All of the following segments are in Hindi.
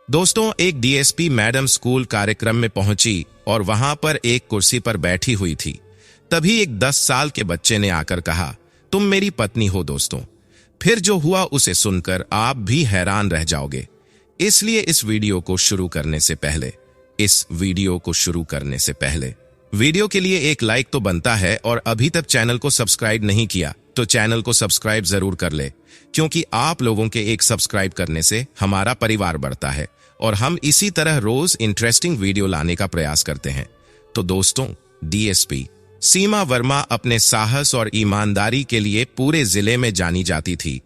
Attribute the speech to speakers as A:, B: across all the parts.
A: दोस्तों, एक डीएसपी मैडम स्कूल कार्यक्रम में पहुंची और वहां पर एक कुर्सी पर बैठी हुई थी। तभी एक 10 साल के बच्चे ने आकर कहा, तुम मेरी पत्नी हो। दोस्तों, फिर जो हुआ उसे सुनकर आप भी हैरान रह जाओगे। इसलिए इस वीडियो को शुरू करने से पहले वीडियो के लिए एक लाइक तो बनता है, और अभी तक चैनल को सब्सक्राइब नहीं किया तो चैनल को सब्सक्राइब जरूर कर ले, क्योंकि आप लोगों के एक सब्सक्राइब करने से हमारा परिवार बढ़ता है और हम इसी तरह रोज इंटरेस्टिंग वीडियो लाने का प्रयास करते हैं। तो दोस्तों, डीएसपी सीमा वर्मा अपने साहस और ईमानदारी के लिए पूरे जिले में जानी जाती थी।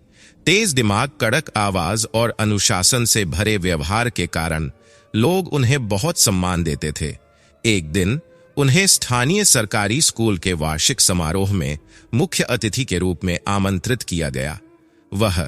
A: तेज दिमाग, कड़क आवाज और अनुशासन से भरे व्यवहार के कारण लोग उन्हें बहुत सम्मान देते थे। एक दिन उन्हें स्थानीय सरकारी स्कूल के वार्षिक समारोह में मुख्य अतिथि के रूप में आमंत्रित किया गया। वह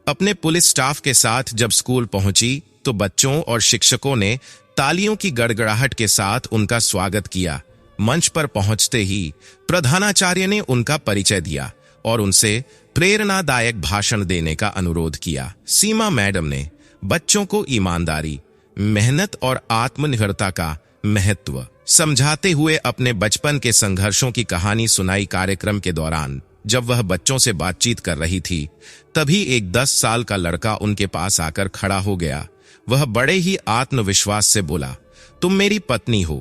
A: अपने पुलिस स्टाफ के साथ जब स्कूल पहुंची तो बच्चों और शिक्षकों ने तालियों की गड़गड़ाहट के साथ उनका स्वागत किया। मंच पर पहुंचते ही प्रधानाचार्य ने उनका परिचय दिया और उनसे प्रेरणादायक भाषण देने का अनुरोध किया। सीमा मैडम ने बच्चों को ईमानदारी, मेहनत और आत्मनिर्भरता का महत्व समझाते हुए अपने बचपन के संघर्षों की कहानी सुनाई। कार्यक्रम के दौरान जब वह बच्चों से बातचीत कर रही थी, तभी एक 10 साल का लड़का उनके पास आकर खड़ा हो गया। वह बड़े ही आत्मविश्वास से बोला, तुम मेरी पत्नी हो।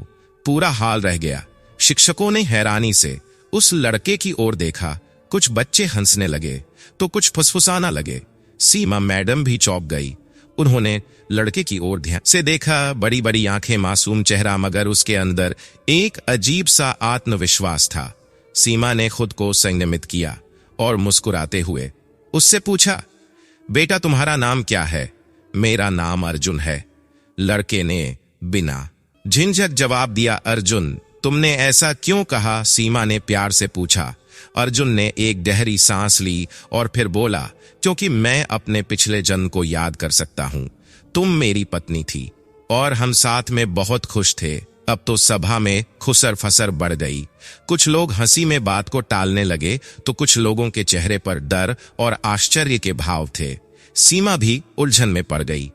A: पूरा हाल रह गया। शिक्षकों ने हैरानी से उस लड़के की ओर देखा। कुछ बच्चे हंसने लगे तो कुछ फुसफुसाना लगे। सीमा मैडम भी चौंक गई। उन्होंने लड़के की ओर ध्यान से देखा। बड़ी बड़ी आंखें, मासूम चेहरा, मगर उसके अंदर एक अजीब सा आत्मविश्वास था। सीमा ने खुद को संयमित किया और मुस्कुराते हुए उससे पूछा, बेटा तुम्हारा नाम क्या है? मेरा नाम अर्जुन है। लड़के ने बिना झिझक जवाब दिया। अर्जुन, तुमने ऐसा क्यों कहा? सीमा ने प्यार से पूछा। अर्जुन ने एक गहरी सांस ली और फिर बोला, क्योंकि मैं अपने पिछले जन्म को याद कर सकता हूं। तुम मेरी पत्नी थी और हम साथ में बहुत खुश थे। अब तो सभा में खुसर फसर बढ़ गई। कुछ लोग हंसी में बात को टालने लगे तो कुछ लोगों के चेहरे पर डर और आश्चर्य के भाव थे। सीमा भी उलझन में पड़ गई।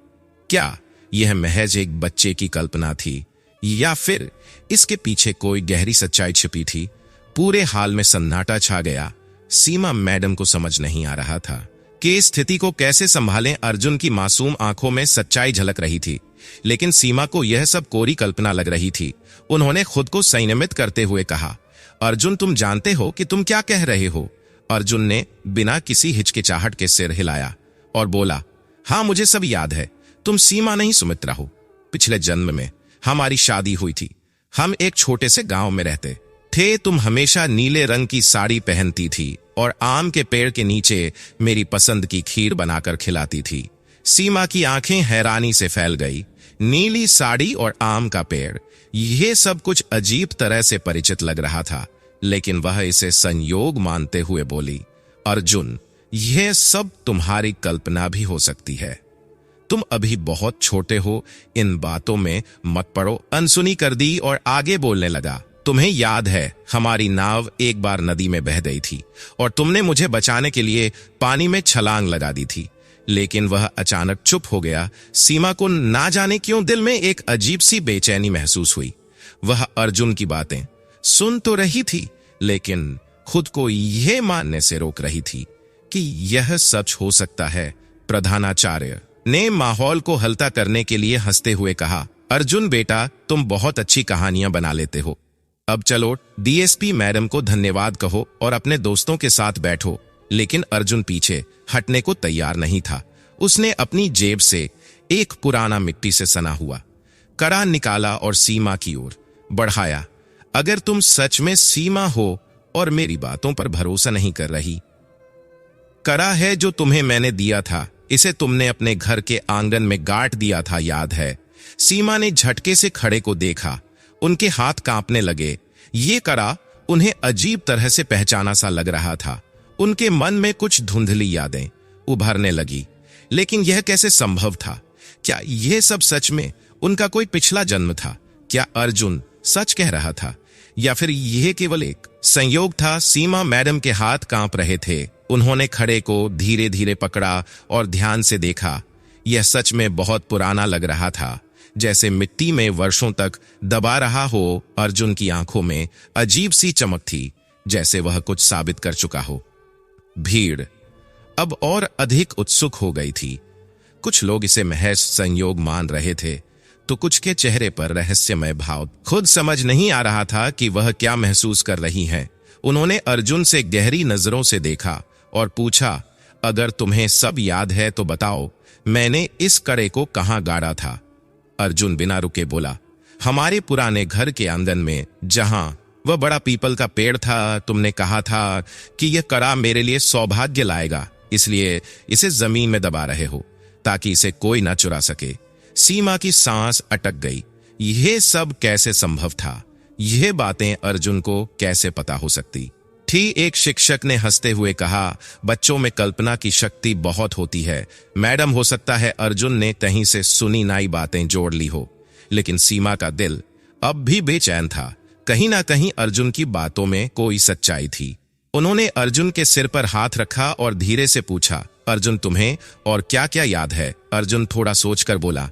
A: क्या यह महज एक बच्चे की कल्पना थी या फिर इसके पीछे कोई गहरी सच्चाई छिपी थी? पूरे हाल में सन्नाटा छा गया। सीमा मैडम को समझ नहीं आ रहा था कि इस स्थिति को कैसे संभालें। अर्जुन की मासूम आंखों में सच्चाई झलक रही थी, लेकिन सीमा को यह सब कोरी कल्पना लग रही थी। उन्होंने खुद को संयमित करते हुए कहा, अर्जुन, तुम जानते हो कि तुम क्या कह रहे हो? अर्जुन ने बिना किसी हिचकिचाहट के सिर हिलाया और बोला, हाँ, मुझे सब याद है। तुम सीमा नहीं, सुमित्रा हो। पिछले जन्म में हमारी शादी हुई थी। हम एक छोटे से गांव में रहते थे। तुम हमेशा नीले रंग की साड़ी पहनती थी और आम के पेड़ के नीचे मेरी पसंद की खीर बनाकर खिलाती थी। सीमा की आंखें हैरानी से फैल गई। नीली साड़ी और आम का पेड़, यह सब कुछ अजीब तरह से परिचित लग रहा था, लेकिन वह इसे संयोग मानते हुए बोली, अर्जुन, यह सब तुम्हारी कल्पना भी हो सकती है। तुम अभी बहुत छोटे हो, इन बातों में मत पड़ो। अनसुनी कर दी और आगे बोलने लगा, तुम्हें याद है हमारी नाव एक बार नदी में बह गई थी और तुमने मुझे बचाने के लिए पानी में छलांग लगा दी थी, लेकिन वह अचानक चुप हो गया। सीमा को ना जाने क्यों दिल में एक अजीब सी बेचैनी महसूस हुई। वह अर्जुन की बातें सुन तो रही थी, लेकिन खुद को यह मानने से रोक रही थी कि यह सच हो सकता है। प्रधानाचार्य ने माहौल को हल्का करने के लिए हंसते हुए कहा, अर्जुन बेटा, तुम बहुत अच्छी कहानियां बना लेते हो। अब चलो डीएसपी मैडम को धन्यवाद कहो और अपने दोस्तों के साथ बैठो। लेकिन अर्जुन पीछे हटने को तैयार नहीं था। उसने अपनी जेब से एक पुराना मिट्टी से सना हुआ कड़ा निकाला और सीमा की ओर बढ़ाया। अगर तुम सच में सीमा हो और मेरी बातों पर भरोसा नहीं कर रही, कड़ा है जो तुम्हें मैंने दिया था, इसे तुमने अपने घर के आंगन में गाड़ दिया था, याद है? सीमा ने झटके से खड़े को देखा। उनके हाथ कांपने लगे। ये कड़ा उन्हें अजीब तरह से पहचाना सा लग रहा था। उनके मन में कुछ धुंधली यादें उभरने लगी। लेकिन यह कैसे संभव था? क्या यह सब सच में उनका कोई पिछला जन्म था? क्या अर्जुन सच कह रहा था या फिर यह केवल एक संयोग था? सीमा मैडम के हाथ कांप रहे थे। उन्होंने खड़े को धीरे धीरे पकड़ा और ध्यान से देखा। यह सच में बहुत पुराना लग रहा था, जैसे मिट्टी में वर्षों तक दबा रहा हो। अर्जुन की आंखों में अजीब सी चमक थी, जैसे वह कुछ साबित कर चुका हो। भीड़ अब और अधिक उत्सुक हो गई थी। कुछ लोग इसे महज संयोग मान रहे थे, तो कुछ के चेहरे पर रहस्यमय भाव। खुद समझ नहीं आ रहा था कि वह क्या महसूस कर रही हैं। उन्होंने अर्जुन से गहरी नजरों से देखा और पूछा, अगर तुम्हें सब याद है तो बताओ, मैंने इस कड़े को कहां गाड़ा था? अर्जुन बिना रुके बोला, हमारे पुराने घर के आंगन में, जहां वह बड़ा पीपल का पेड़ था। तुमने कहा था कि यह कड़ा मेरे लिए सौभाग्य लाएगा, इसलिए इसे जमीन में दबा रहे हो ताकि इसे कोई ना चुरा सके। सीमा की सांस अटक गई। यह सब कैसे संभव था? यह बातें अर्जुन को कैसे पता हो सकती थी? एक शिक्षक ने हंसते हुए कहा, बच्चों में कल्पना की शक्ति बहुत होती है मैडम। हो सकता है अर्जुन ने कहीं से सुनी नई बातें जोड़ ली हो, लेकिन सीमा का दिल अब भी बेचैन था। कहीं ना कहीं अर्जुन की बातों में कोई सच्चाई थी। उन्होंने अर्जुन के सिर पर हाथ रखा और धीरे से पूछा, अर्जुन तुम्हें और क्या क्या याद है? अर्जुन थोड़ा सोचकर बोला,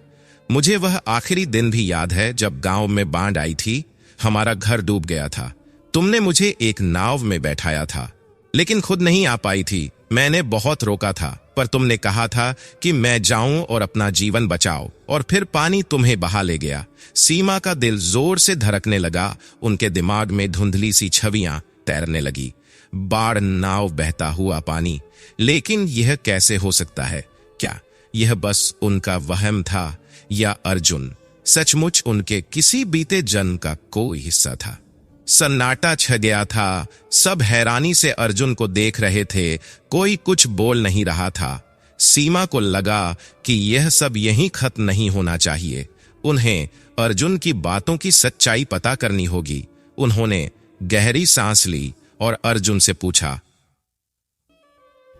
A: मुझे वह आखिरी दिन भी याद है जब गांव में बाढ़ आई थी। हमारा घर डूब गया था। तुमने मुझे एक नाव में बैठाया था, लेकिन खुद नहीं आ पाई थी। मैंने बहुत रोका था, पर तुमने कहा था कि मैं जाऊं और अपना जीवन बचाओ, और फिर पानी तुम्हें बहा ले गया। सीमा का दिल जोर से धड़कने लगा। उनके दिमाग में धुंधली सी छवियां तैरने लगी। बाढ़, नाव, बहता हुआ पानी। लेकिन यह कैसे हो सकता है? क्या यह बस उनका वहम था, या अर्जुन सचमुच उनके किसी बीते जन्म का कोई हिस्सा था? सन्नाटा छा गया था। सब हैरानी से अर्जुन को देख रहे थे। कोई कुछ बोल नहीं रहा था। सीमा को लगा कि यह सब यहीं खत्म नहीं होना चाहिए। उन्हें अर्जुन की बातों की सच्चाई पता करनी होगी। उन्होंने गहरी सांस ली और अर्जुन से पूछा,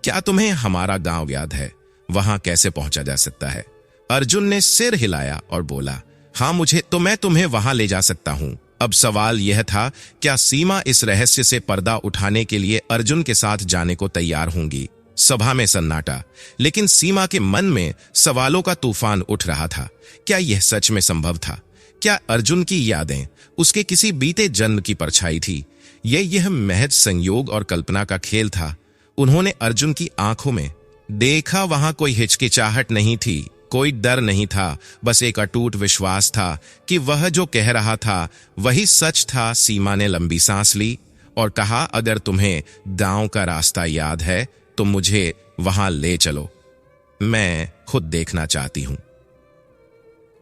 A: क्या तुम्हें हमारा गांव याद है? वहां कैसे पहुंचा जा सकता है? अर्जुन ने सिर हिलाया और बोला, हाँ मुझे तो, मैं तुम्हें वहां ले जा सकता हूं। अब सवाल यह था, क्या सीमा इस रहस्य से पर्दा उठाने के लिए अर्जुन के साथ जाने को तैयार होंगी? सभा में सन्नाटा, लेकिन सीमा के मन में सवालों का तूफान उठ रहा था। क्या यह सच में संभव था? क्या अर्जुन की यादें उसके किसी बीते जन्म की परछाई थी? यह महज संयोग और कल्पना का खेल था। उन्होंने अर्जुन की आंखों में देखा। वहां कोई हिचकिचाहट नहीं थी, कोई डर नहीं था, बस एक अटूट विश्वास था कि वह जो कह रहा था वही सच था। सीमा ने लंबी सांस ली और कहा, अगर तुम्हें गांव का रास्ता याद है तो मुझे वहां ले चलो। मैं खुद देखना चाहती हूं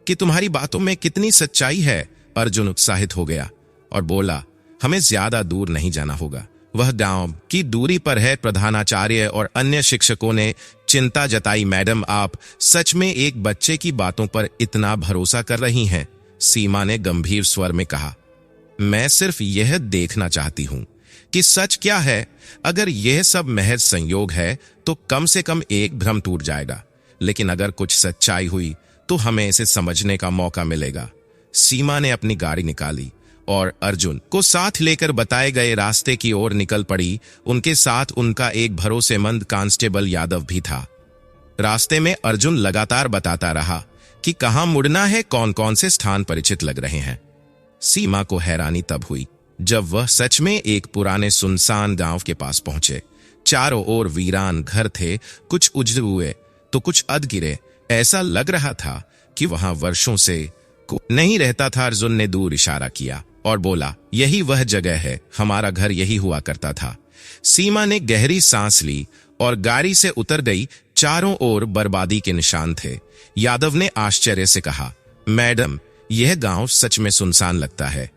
A: कि तुम्हारी बातों में कितनी सच्चाई है। अर्जुन उत्साहित हो गया और बोला, हमें ज्यादा दूर नहीं जाना होगा। वह गांव की दूरी पर है। प्रधानाचार्य और अन्य शिक्षकों ने चिंता जताई। मैडम, आप सच में एक बच्चे की बातों पर इतना भरोसा कर रही हैं? सीमा ने गंभीर स्वर में कहा, मैं सिर्फ यह देखना चाहती हूं कि सच क्या है। अगर यह सब महज संयोग है तो कम से कम एक भ्रम टूट जाएगा, लेकिन अगर कुछ सच्चाई हुई तो हमें इसे समझने का मौका मिलेगा। सीमा ने अपनी गाड़ी निकाली और अर्जुन को साथ लेकर बताए गए रास्ते की ओर निकल पड़ी। उनके साथ उनका एक भरोसेमंद कांस्टेबल यादव भी था। रास्ते में अर्जुन लगातार बताता रहा कि कहां मुड़ना है, कौन कौन से स्थान परिचित लग रहे हैं। सीमा को हैरानी तब हुई जब वह सच में एक पुराने सुनसान गांव के पास पहुंचे। चारों ओर वीरान घर थे, कुछ उजड़े हुए तो कुछ अधगिरे। ऐसा लग रहा था कि वहां वर्षों से नहीं रहता था। अर्जुन ने दूर इशारा किया और बोला, यही वह जगह है, हमारा घर यही हुआ करता था। सीमा ने गहरी सांस ली और गाड़ी से उतर गई। चारों ओर बर्बादी के निशान थे। यादव ने आश्चर्य से कहा, मैडम, यह गांव सच में सुनसान लगता है।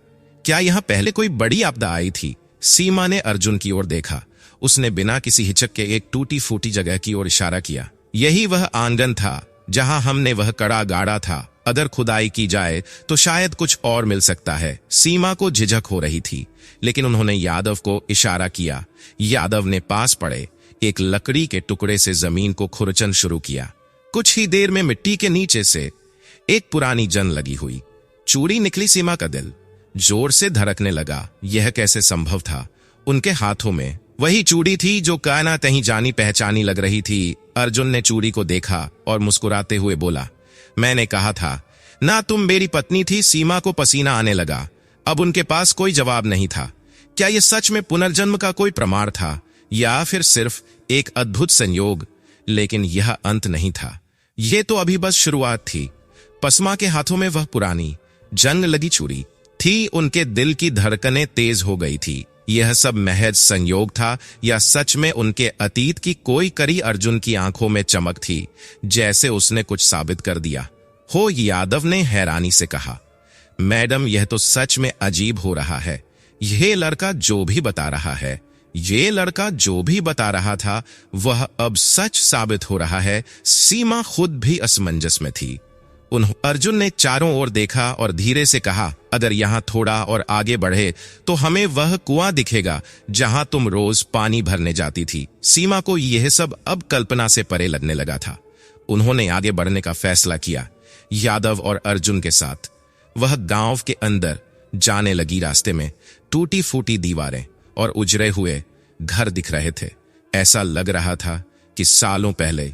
A: क्या यहां पहले कोई बड़ी आपदा आई थी? सीमा ने अर्जुन की ओर देखा। उसने बिना किसी हिचक के एक टूटी फूटी जगह की ओर इशारा किया। यही वह आंगन था जहां हमने वह कड़ा गाड़ा था। अगर खुदाई की जाए तो शायद कुछ और मिल सकता है। सीमा को झिझक हो रही थी, लेकिन उन्होंने यादव को इशारा किया। यादव ने पास पड़े एक लकड़ी के टुकड़े से जमीन को खुरचन शुरू किया। कुछ ही देर में मिट्टी के नीचे से एक पुरानी जंग लगी हुई चूड़ी निकली। सीमा का दिल जोर से धड़कने लगा। यह कैसे संभव था? उनके हाथों में वही चूड़ी थी जो काना तहीं जानी पहचानी लग रही थी। अर्जुन ने चूड़ी को देखा और मुस्कुराते हुए बोला, मैंने कहा था ना तुम मेरी पत्नी थी। सीमा को पसीना आने लगा। अब उनके पास कोई जवाब नहीं था। क्या यह सच में पुनर्जन्म का कोई प्रमाण था या फिर सिर्फ एक अद्भुत संयोग? लेकिन यह अंत नहीं था। यह तो अभी बस शुरुआत थी। पस्मा के हाथों में वह पुरानी जंग लगी चूड़ी थी। उनके दिल की धड़कनें तेज हो गई थी। यह सब महज संयोग था या सच में उनके अतीत की कोई कड़ी अर्जुन की आंखों में चमक थी, जैसे उसने कुछ साबित कर दिया हो? यादव ने हैरानी से कहा, मैडम यह तो सच में अजीब हो रहा है। यह लड़का जो भी बता रहा है, ये लड़का जो भी बता रहा था, वह अब सच साबित हो रहा है। सीमा खुद भी असमंजस में थी। अर्जुन ने चारों ओर देखा और धीरे से कहा, अगर यहां थोड़ा और आगे बढ़े तो हमें वह कुआं दिखेगा जहां तुम रोज पानी भरने जाती थी। सीमा को यह सब अब कल्पना से परे लगने लगा था। उन्होंने आगे बढ़ने का फैसला किया। यादव और अर्जुन के साथ वह गांव के अंदर जाने लगी। रास्ते में टूटी फूटी दीवारें और उजड़े हुए घर दिख रहे थे। ऐसा लग रहा था कि सालों पहले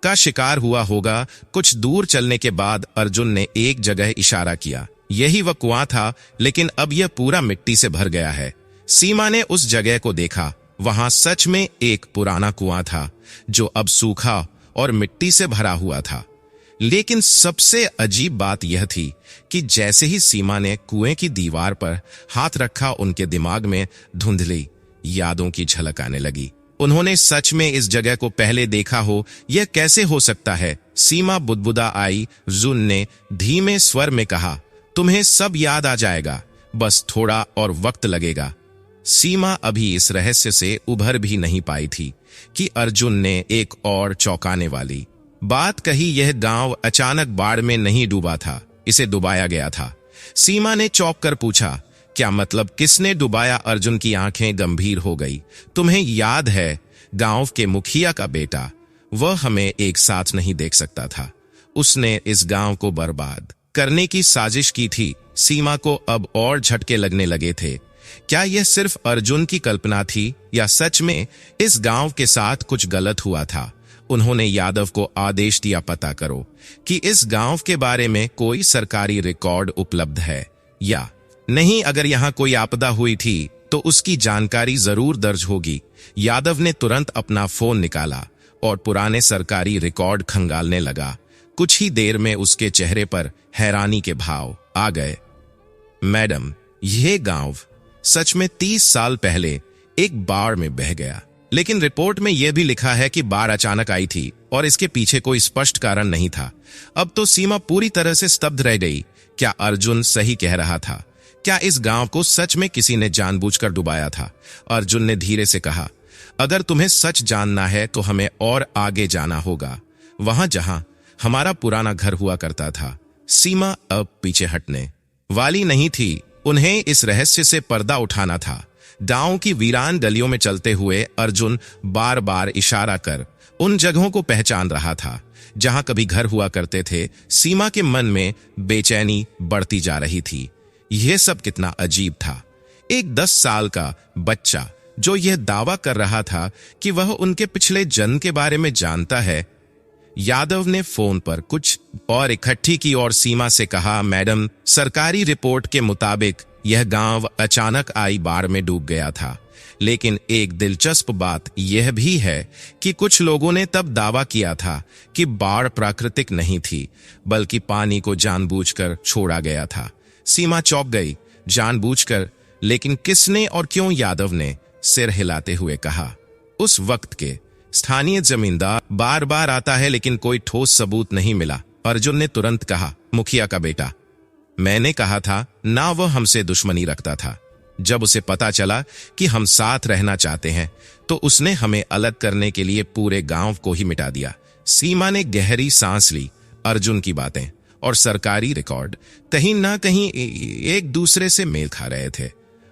A: का शिकार हुआ होगा। कुछ दूर चलने के बाद अर्जुन ने एक जगह इशारा किया। यही वह कुआं था, लेकिन अब यह पूरा मिट्टी से भर गया है। सीमा ने उस जगह को देखा। वहां सच में एक पुराना कुआं था जो अब सूखा और मिट्टी से भरा हुआ था। लेकिन सबसे अजीब बात यह थी कि जैसे ही सीमा ने कुएं की दीवार पर हाथ रखा, उनके दिमाग में धुंधली यादों की झलक आने लगी। उन्होंने सच में इस जगह को पहले देखा हो, यह कैसे हो सकता है? सीमा बुदबुदा आई। जुन ने धीमे स्वर में कहा, तुम्हें सब याद आ जाएगा, बस थोड़ा और वक्त लगेगा। सीमा अभी इस रहस्य से उभर भी नहीं पाई थी कि अर्जुन ने एक और चौंकाने वाली बात कही। यह गांव अचानक बाढ़ में नहीं डूबा था, इसे डुबाया गया था। सीमा ने चौंक कर पूछा, क्या मतलब? किसने डुबाया? अर्जुन की आंखें गंभीर हो गई। तुम्हें याद है, गांव के मुखिया का बेटा, वह हमें एक साथ नहीं देख सकता था। उसने इस गांव को बर्बाद करने की साजिश की थी। सीमा को अब और झटके लगने लगे थे। क्या यह सिर्फ अर्जुन की कल्पना थी या सच में इस गांव के साथ कुछ गलत हुआ था? उन्होंने यादव को आदेश दिया, पता करो कि इस गांव के बारे में कोई सरकारी रिकॉर्ड उपलब्ध है या नहीं। अगर यहां कोई आपदा हुई थी तो उसकी जानकारी जरूर दर्ज होगी। यादव ने तुरंत अपना फोन निकाला और पुराने सरकारी रिकॉर्ड खंगालने लगा। कुछ ही देर में उसके चेहरे पर हैरानी के भाव आ गए। मैडम, यह गांव सच में 30 साल पहले एक बाढ़ में बह गया, लेकिन रिपोर्ट में यह भी लिखा है कि बाढ़ अचानक आई थी और इसके पीछे कोई स्पष्ट कारण नहीं था। अब तो सीमा पूरी तरह से स्तब्ध रह गई। क्या अर्जुन सही कह रहा था? क्या इस गांव को सच में किसी ने जानबूझकर डुबाया था? अर्जुन ने धीरे से कहा, अगर तुम्हें सच जानना है तो हमें और आगे जाना होगा, वहां जहां हमारा पुराना घर हुआ करता था। सीमा अब पीछे हटने वाली नहीं थी। उन्हें इस रहस्य से पर्दा उठाना था। गांव की वीरान गलियों में चलते हुए अर्जुन बार बार इशारा कर उन जगहों को पहचान रहा था जहां कभी घर हुआ करते थे। सीमा के मन में बेचैनी बढ़ती जा रही थी। यह सब कितना अजीब था। एक 10 साल का बच्चा जो यह दावा कर रहा था कि वह उनके पिछले जन्म के बारे में जानता है। यादव ने फोन पर कुछ और इकट्ठी की और सीमा से कहा, मैडम, सरकारी रिपोर्ट के मुताबिक यह गांव अचानक आई बाढ़ में डूब गया था। लेकिन एक दिलचस्प बात यह भी है कि कुछ लोगों ने तब दावा किया था कि बाढ़ प्राकृतिक नहीं थी, बल्कि पानी को जानबूझकर छोड़ा गया था। सीमा चौंक गई। जानबूझकर? लेकिन किसने और क्यों? यादव ने सिर हिलाते हुए कहा, उस वक्त के स्थानीय जमींदार बार बार आता है लेकिन कोई ठोस सबूत नहीं मिला। अर्जुन ने तुरंत कहा, मुखिया का बेटा। मैंने कहा था ना, वह हमसे दुश्मनी रखता था। जब उसे पता चला कि हम साथ रहना चाहते हैं तो उसने हमें अलग करने के लिए पूरे गांव को ही मिटा दिया। सीमा ने गहरी सांस ली। अर्जुन की बातें और सरकारी रिकॉर्ड कहीं ना कहीं एक दूसरे से मेल खा रहे थे।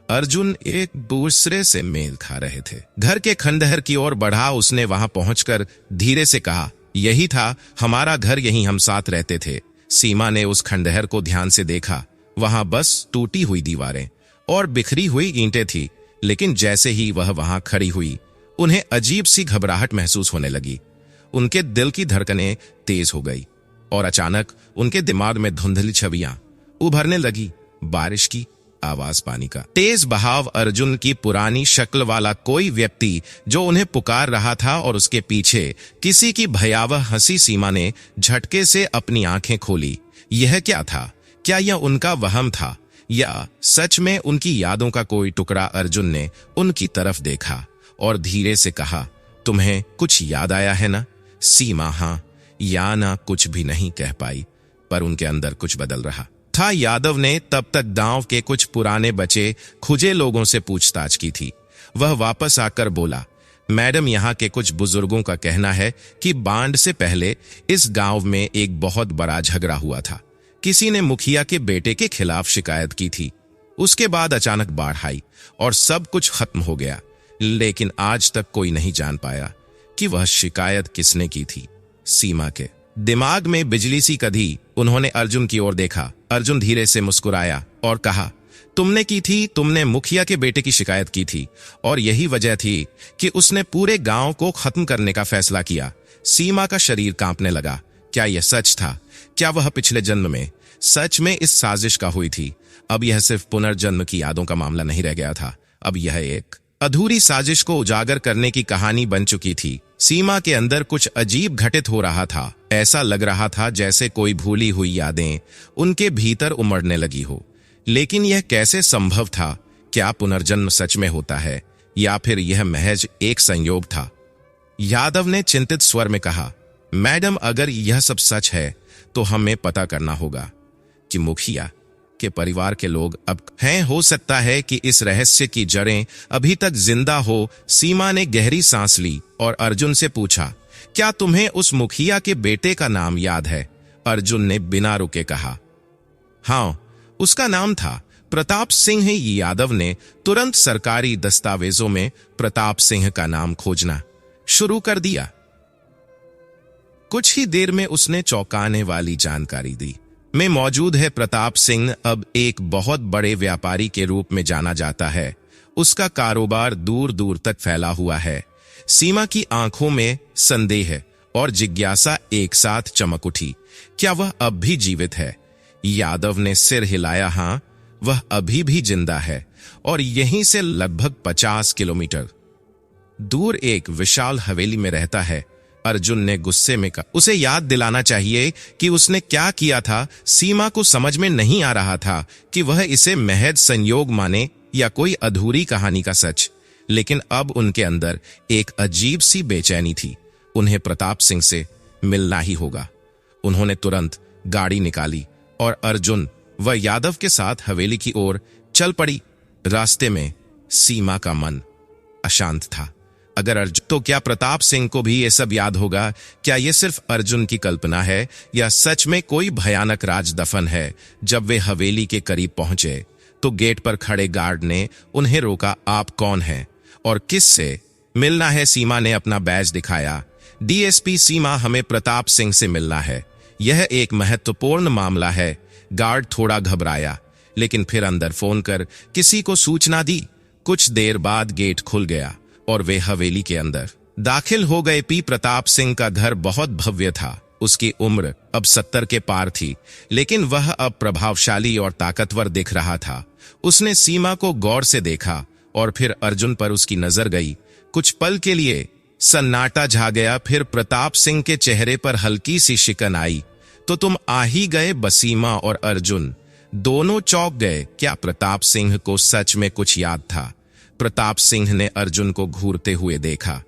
A: अर्जुन एक दूसरे से मेल खा रहे थे। घर के खंडहर की ओर बढ़ा। उसने वहां पहुंचकर धीरे से कहा, यही था हमारा घर, यहीं हम साथ रहते थे। सीमा ने उस खंडहर को ध्यान से देखा। वहां बस टूटी हुई दीवारें और बिखरी हुई ईंटें थी, लेकिन जैसे ही वह वहां खड़ी हुई, उन्हें अजीब सी घबराहट महसूस होने लगी। उनके दिल की धड़कनें तेज हो गई और अचानक उनके दिमाग में धुंधली छवियां उभरने लगी। बारिश की आवाज, पानी का तेज बहाव, अर्जुन की पुरानी शक्ल वाला कोई व्यक्ति जो उन्हें पुकार रहा था और उसके पीछे किसी की भयावह हंसी। सीमा ने झटके से अपनी आंखें खोली। यह क्या था? क्या यह उनका वहम था या सच में उनकी यादों का कोई टुकड़ा? अर्जुन ने उनकी तरफ देखा और धीरे से कहा, तुम्हें कुछ याद आया है ना? सीमा हाँ या ना कुछ भी नहीं कह पाई, पर उनके अंदर कुछ बदल रहा था। यादव ने तब तक गांव के कुछ पुराने बचे खुजे लोगों से पूछताछ की थी। वह वापस आकर बोला, मैडम, यहाँ के कुछ बुजुर्गों का कहना है कि बाढ़ से पहले इस गांव में एक बहुत बड़ा झगड़ा हुआ था। किसी ने मुखिया के बेटे के खिलाफ शिकायत की थी। उसके बाद अचानक बाढ़ आई और सब कुछ खत्म हो गया, लेकिन आज तक कोई नहीं जान पाया कि वह शिकायत किसने की थी। सीमा के दिमाग में बिजली सी कधी। उन्होंने अर्जुन की ओर देखा। अर्जुन धीरे से मुस्कुराया और कहा, तुमने की थी, तुमने मुखिया के बेटे की शिकायत की थी और यही वजह थी कि उसने पूरे गांव को खत्म करने का फैसला किया। सीमा का शरीर कांपने लगा। क्या यह सच था? क्या वह पिछले जन्म में सच में इस साजिश का हुई थी? अब यह सिर्फ पुनर्जन्म की यादों का मामला नहीं रह गया था, अब यह एक अधूरी साजिश को उजागर करने की कहानी बन चुकी थी। सीमा के अंदर कुछ अजीब घटित हो रहा था। ऐसा लग रहा था जैसे कोई भूली हुई यादें उनके भीतर उमड़ने लगी हो। लेकिन यह कैसे संभव था? क्या पुनर्जन्म सच में होता है या फिर यह महज एक संयोग था? यादव ने चिंतित स्वर में कहा, मैडम, अगर यह सब सच है तो हमें पता करना होगा कि मुखिया के परिवार के लोग अब हैं। हो सकता है कि इस रहस्य की जड़ें अभी तक जिंदा हो। सीमा ने गहरी सांस ली और अर्जुन से पूछा, क्या तुम्हें उस मुखिया के बेटे का नाम याद है? अर्जुन ने बिना रुके कहा, हाँ, उसका नाम था प्रताप सिंह। यादव ने तुरंत सरकारी दस्तावेजों में प्रताप सिंह का नाम खोजना शुरू कर दिया। कुछ ही देर में उसने चौंकाने वाली जानकारी दी। में मौजूद है, प्रताप सिंह अब एक बहुत बड़े व्यापारी के रूप में जाना जाता है। उसका कारोबार दूर दूर तक फैला हुआ है। सीमा की आंखों में संदेह और जिज्ञासा एक साथ चमक उठी। क्या वह अब भी जीवित है? यादव ने सिर हिलाया। हाँ, वह अभी भी जिंदा है और यहीं से लगभग 50 किलोमीटर दूर एक विशाल हवेली में रहता है। अर्जुन ने गुस्से में कहा, उसे याद दिलाना चाहिए कि उसने क्या किया था। सीमा को समझ में नहीं आ रहा था कि वह इसे महज संयोग माने या कोई अधूरी कहानी का सच। लेकिन अब उनके अंदर एक अजीब सी बेचैनी थी। उन्हें प्रताप सिंह से मिलना ही होगा। उन्होंने तुरंत गाड़ी निकाली और अर्जुन व यादव के साथ हवेली की ओर चल पड़ी। रास्ते में सीमा का मन अशांत था। अगर अर्जुन, तो क्या प्रताप सिंह को भी ये सब याद होगा? क्या ये सिर्फ अर्जुन की कल्पना है या सच में कोई भयानक राज दफन है? जब वे हवेली के करीब पहुंचे तो गेट पर खड़े गार्ड ने उन्हें रोका। आप कौन हैं और किस से मिलना है? सीमा ने अपना बैज दिखाया। डीएसपी सीमा, हमें प्रताप सिंह से मिलना है। यह एक महत्वपूर्ण मामला है। गार्ड थोड़ा घबराया, लेकिन फिर अंदर फोन कर किसी को सूचना दी। कुछ देर बाद गेट खुल गया और वे हवेली के अंदर दाखिल हो गए। प्रताप सिंह का घर बहुत भव्य था। उसकी उम्र अब 70 के पार थी, लेकिन वह अब प्रभावशाली और ताकतवर दिख रहा था। उसने सीमा को गौर से देखा और फिर अर्जुन पर उसकी नजर गई। कुछ पल के लिए सन्नाटा छा गया। फिर प्रताप सिंह के चेहरे पर हल्की सी शिकन आई। तो तुम आ ही गए? सीमा और अर्जुन दोनों चौंक गए। क्या प्रताप सिंह को सच में कुछ याद था? प्रताप सिंह ने अर्जुन को घूरते हुए देखा।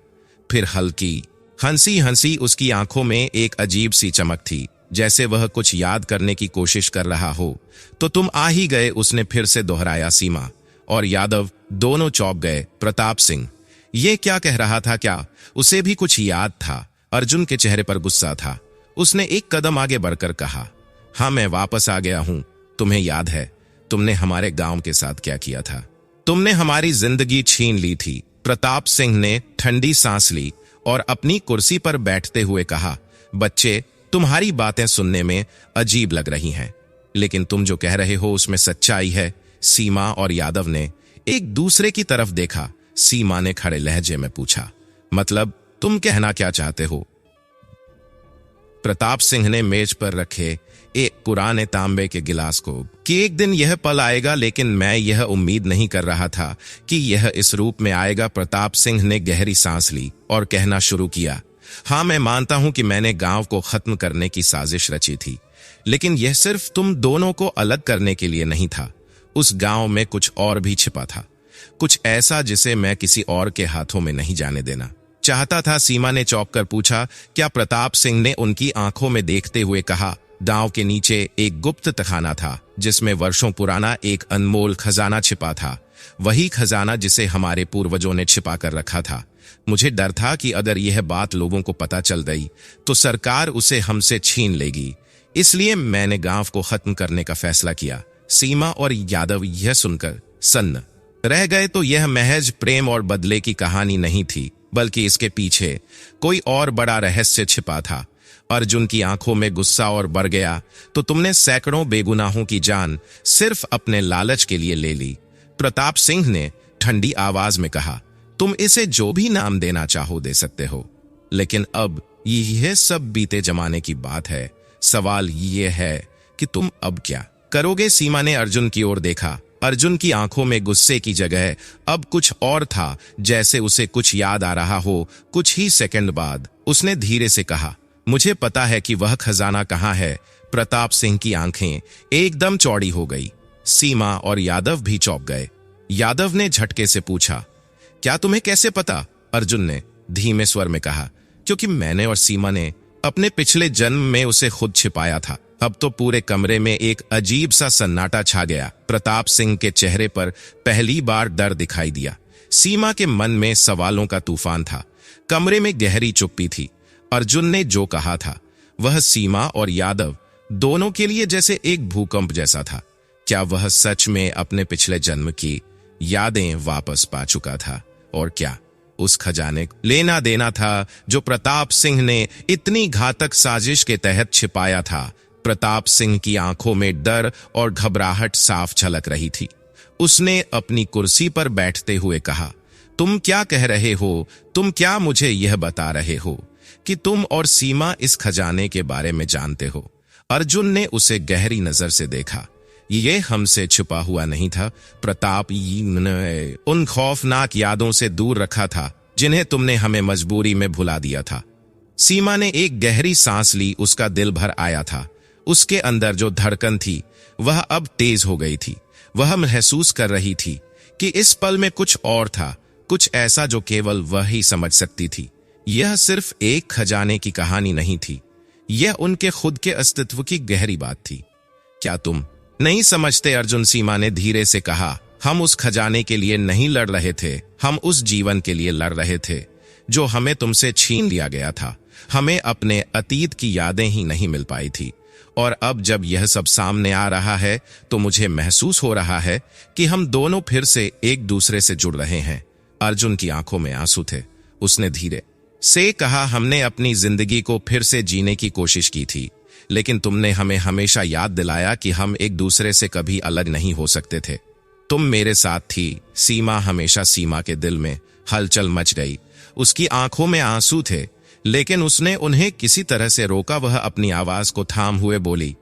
A: फिर हल्की हंसी हंसी। उसकी आंखों में एक अजीब सी चमक थी, जैसे वह कुछ याद करने की कोशिश कर रहा हो। तो तुम आ ही गए? उसने फिर से दोहराया। सीमा और यादव दोनों चौंक गए। प्रताप सिंह ये क्या कह रहा था? क्या उसे भी कुछ याद था? अर्जुन के चेहरे पर गुस्सा था। उसने एक कदम आगे बढ़कर कहा, हाँ, मैं वापस आ गया हूं। तुम्हें याद है तुमने हमारे गांव के साथ क्या किया था? तुमने हमारी जिंदगी छीन ली थी। प्रताप सिंह ने ठंडी सांस ली और अपनी कुर्सी पर बैठते हुए कहा, बच्चे, तुम्हारी बातें सुनने में अजीब लग रही हैं, लेकिन तुम जो कह रहे हो उसमें सच्चाई है। सीमा और यादव ने एक दूसरे की तरफ देखा। सीमा ने खड़े लहजे में पूछा, मतलब तुम कहना क्या चाहते हो? प्रताप सिंह ने मेज पर रखे एक पुराने तांबे के गिलास को कि एक दिन यह पल आएगा, लेकिन मैं यह उम्मीद नहीं कर रहा था कि यह इस रूप में आएगा। प्रताप सिंह ने गहरी सांस ली और कहना शुरू किया, हाँ, मैं मानता हूं कि मैंने गांव को खत्म करने की साजिश रची थी, लेकिन यह सिर्फ तुम दोनों को अलग करने के लिए नहीं था। उस गांव में कुछ और भी छिपा था, कुछ ऐसा जिसे मैं किसी और के हाथों में नहीं जाने देना चाहता था। सीमा ने चौंक कर पूछा, क्या? प्रताप सिंह ने उनकी आंखों में देखते हुए कहा, गांव के नीचे एक गुप्त तखाना था जिसमें वर्षों पुराना एक अनमोल खजाना छिपा था। वही खजाना जिसे हमारे पूर्वजों ने छिपा कर रखा था। मुझे डर था कि अगर यह बात लोगों को पता चल गई तो सरकार उसे हमसे छीन लेगी, इसलिए मैंने गांव को खत्म करने का फैसला किया। सीमा और यादव यह सुनकर सन्न रह गए। तो यह महज प्रेम और बदले की कहानी नहीं थी, बल्कि इसके पीछे कोई और बड़ा रहस्य छिपा था। अर्जुन की आंखों में गुस्सा और बढ़ गया, तो तुमने सैकड़ों बेगुनाहों की जान सिर्फ अपने लालच के लिए ले ली। प्रताप सिंह ने ठंडी आवाज में कहा, तुम इसे जो भी नाम देना चाहो दे सकते हो, लेकिन अब यह सब बीते जमाने की बात है। सवाल यह है कि तुम अब क्या करोगे? सीमा ने अर्जुन की ओर देखा। अर्जुन की आंखों में गुस्से की जगह अब कुछ और था, जैसे उसे कुछ याद आ रहा हो। कुछ ही सेकंड बाद उसने धीरे से कहा, मुझे पता है कि वह खजाना कहाँ है। प्रताप सिंह की आंखें एकदम चौड़ी हो गई। सीमा और यादव भी चौंक गए। यादव ने झटके से पूछा, क्या तुम्हें कैसे पता? अर्जुन ने धीमे स्वर में कहा, क्योंकि मैंने और सीमा ने अपने पिछले जन्म में उसे खुद छिपाया था। अब तो पूरे कमरे में एक अजीब सा सन्नाटा छा गया। प्रताप सिंह के चेहरे पर पहली बार डर दिखाई दिया। सीमा के मन में सवालों का तूफान था। कमरे में गहरी चुप्पी थी। अर्जुन ने जो कहा था वह सीमा और यादव दोनों के लिए जैसे एक भूकंप जैसा था। क्या वह सच में अपने पिछले जन्म की यादें वापस पा चुका था? और क्या उस खजाने को लेना देना था जो प्रताप सिंह ने इतनी घातक साजिश के तहत छिपाया था? प्रताप सिंह की आंखों में डर और घबराहट साफ झलक रही थी। उसने अपनी कुर्सी पर बैठते हुए कहा, तुम क्या कह रहे हो? तुम क्या मुझे यह बता रहे हो कि तुम और सीमा इस खजाने के बारे में जानते हो? अर्जुन ने उसे गहरी नजर से देखा। ये हमसे छुपा हुआ नहीं था। प्रताप ने उन खौफनाक यादों से दूर रखा था जिन्हें तुमने हमें मजबूरी में भुला दिया था। सीमा ने एक गहरी सांस ली। उसका दिल भर आया था। उसके अंदर जो धड़कन थी वह अब तेज हो गई थी। वह महसूस कर रही थी कि इस पल में कुछ और था, कुछ ऐसा जो केवल वह ही समझ सकती थी। यह सिर्फ एक खजाने की कहानी नहीं थी, यह उनके खुद के अस्तित्व की गहरी बात थी। क्या तुम नहीं समझते अर्जुन? सीमा ने धीरे से कहा, हम उस खजाने के लिए नहीं लड़ रहे थे, हम उस जीवन के लिए लड़ रहे थे जो हमें तुमसे छीन लिया गया था। हमें अपने अतीत की यादें ही नहीं मिल पाई थी, और अब जब यह सब सामने आ रहा है तो मुझे महसूस हो रहा है कि हम दोनों फिर से एक दूसरे से जुड़ रहे हैं। अर्जुन की आंखों में आंसू थे। उसने धीरे से कहा, हमने अपनी जिंदगी को फिर से जीने की कोशिश की थी, लेकिन तुमने हमें हमेशा याद दिलाया कि हम एक दूसरे से कभी अलग नहीं हो सकते थे। तुम मेरे साथ थी। सीमा हमेशा सीमा के दिल में हलचल मच गई। उसकी आंखों में आंसू थे, लेकिन उसने उन्हें किसी तरह से रोका। वह अपनी आवाज को थाम हुए बोली,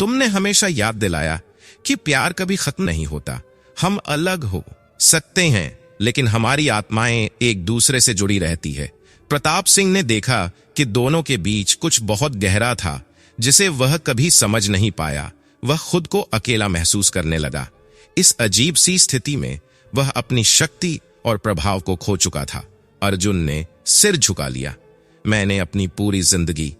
A: तुमने हमेशा याद दिलाया कि प्यार कभी खत्म नहीं होता। हम अलग हो सकते हैं, लेकिन हमारी आत्माएं एक दूसरे से जुड़ी रहती है। प्रताप सिंह ने देखा कि दोनों के बीच कुछ बहुत गहरा था जिसे वह कभी समझ नहीं पाया। वह खुद को अकेला महसूस करने लगा। इस अजीब सी स्थिति में वह अपनी शक्ति और प्रभाव को खो चुका था। अर्जुन ने सिर झुका लिया। मैंने अपनी पूरी जिंदगी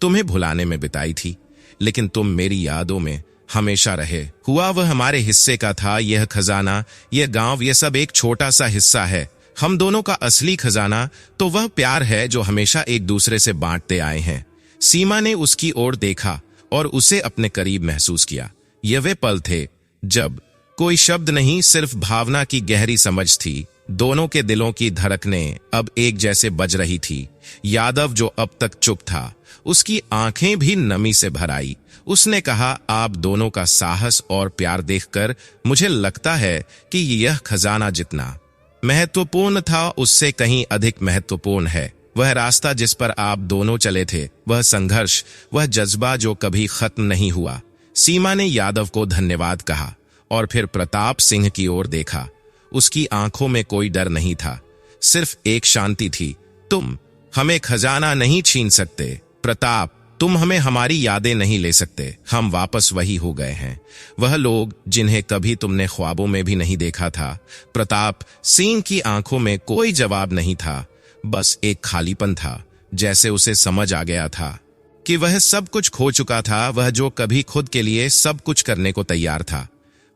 A: तुम्हें भुलाने में बिताई थी, लेकिन तुम मेरी यादों में हमेशा रहे। हुआ वह हमारे हिस्से का था। यह खजाना, यह गांव, यह सब एक छोटा सा हिस्सा है। हम दोनों का असली खजाना तो वह प्यार है जो हमेशा एक दूसरे से बांटते आए हैं। सीमा ने उसकी ओर देखा और उसे अपने करीब महसूस किया। यह वे पल थे जब कोई शब्द नहीं, सिर्फ भावना की गहरी समझ थी। दोनों के दिलों की धड़कनें अब एक जैसे बज रही थी। यादव, जो अब तक चुप था, उसकी आंखें भी नमी से भर आई। उसने कहा, आप दोनों का साहस और प्यार देखकर मुझे लगता है कि यह खजाना जितना महत्वपूर्ण था, उससे कहीं अधिक महत्वपूर्ण है वह रास्ता जिस पर आप दोनों चले थे, वह संघर्ष, वह जज्बा जो कभी खत्म नहीं हुआ। सीमा ने यादव को धन्यवाद कहा और फिर प्रताप सिंह की ओर देखा। उसकी आंखों में कोई डर नहीं था, सिर्फ एक शांति थी। तुम हमें खजाना नहीं छीन सकते प्रताप, तुम हमें हमारी यादें नहीं ले सकते। हम वापस वही हो गए हैं, वह लोग जिन्हें कभी तुमने ख्वाबों में भी नहीं देखा था। प्रताप सिंह की आंखों में कोई जवाब नहीं था, बस एक खालीपन था। जैसे उसे समझ आ गया था कि वह सब कुछ खो चुका था। वह जो कभी खुद के लिए सब कुछ करने को तैयार था,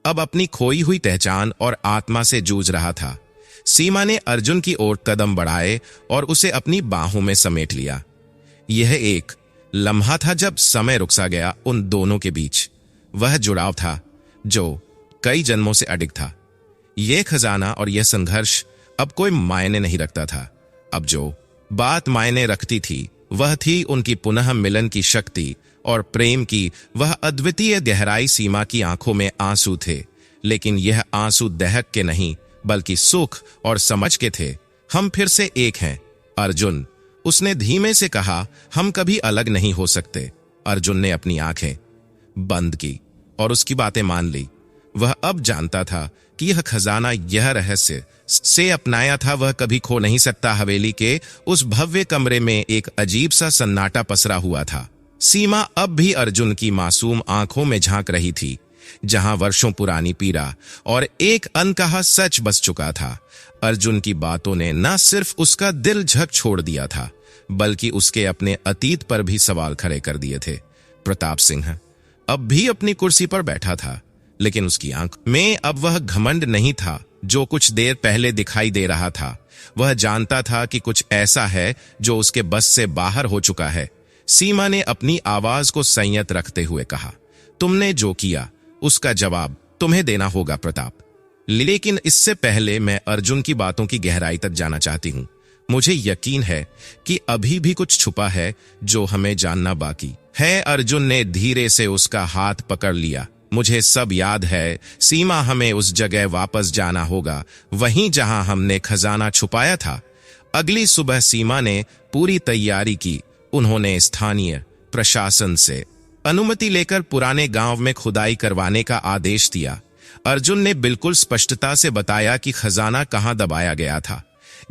A: अब अपनी खोई हुई पहचान और आत्मा से जूझ रहा था। सीमा ने अर्जुन की ओर कदम बढ़ाए और उसे अपनी बाहों में समेट लिया। यह एक लम्हा था जब समय रुक सा गया उन दोनों के बीच। वह जुड़ाव था जो कई जन्मों से अडिग था। यह खजाना और यह संघर्ष अब कोई मायने नहीं रखता था। अब जो बात मायने रखती थी वह थी उनकी पुनः मिलन की शक्ति और प्रेम की वह अद्वितीय गहराई। सीमा की आंखों में आंसू थे, लेकिन यह आंसू दहक के नहीं बल्कि सुख और समझ के थे। हम फिर से एक हैं अर्जुन, उसने धीमे से कहा। हम कभी अलग नहीं हो सकते। अर्जुन ने अपनी आंखें बंद की और उसकी बातें मान ली। वह अब जानता था कि यह खजाना, यह रहस्य से अपनाया था, वह कभी खो नहीं सकता। हवेली के उस भव्य कमरे में एक अजीब सा सन्नाटा पसरा हुआ था। सीमा अब भी अर्जुन की मासूम आंखों में झांक रही थी, जहां वर्षों पुरानी पीड़ा और एक अनकहा सच बस चुका था। अर्जुन की बातों ने न सिर्फ उसका दिल झक छोड़ दिया था, बल्कि उसके अपने अतीत पर भी सवाल खड़े कर दिए थे। प्रताप सिंह अब भी अपनी कुर्सी पर बैठा था, लेकिन उसकी आंख में अब वह घमंड नहीं था जो कुछ देर पहले दिखाई दे रहा था। वह जानता था कि कुछ ऐसा है जो उसके बस से बाहर हो चुका है। सीमा ने अपनी आवाज को संयत रखते हुए कहा, तुमने जो किया उसका जवाब तुम्हें देना होगा प्रताप, लेकिन इससे पहले मैं अर्जुन की बातों की गहराई तक जाना चाहती हूं। मुझे यकीन है कि अभी भी कुछ छुपा है जो हमें जानना बाकी है। अर्जुन ने धीरे से उसका हाथ पकड़ लिया। मुझे सब याद है सीमा, हमें उस जगह वापस जाना होगा, वहीं जहां हमने खजाना छुपाया था। अगली सुबह सीमा ने पूरी तैयारी की। उन्होंने स्थानीय प्रशासन से अनुमति लेकर पुराने गांव में खुदाई करवाने का आदेश दिया। अर्जुन ने बिल्कुल स्पष्टता से बताया कि खजाना कहां दबाया गया था।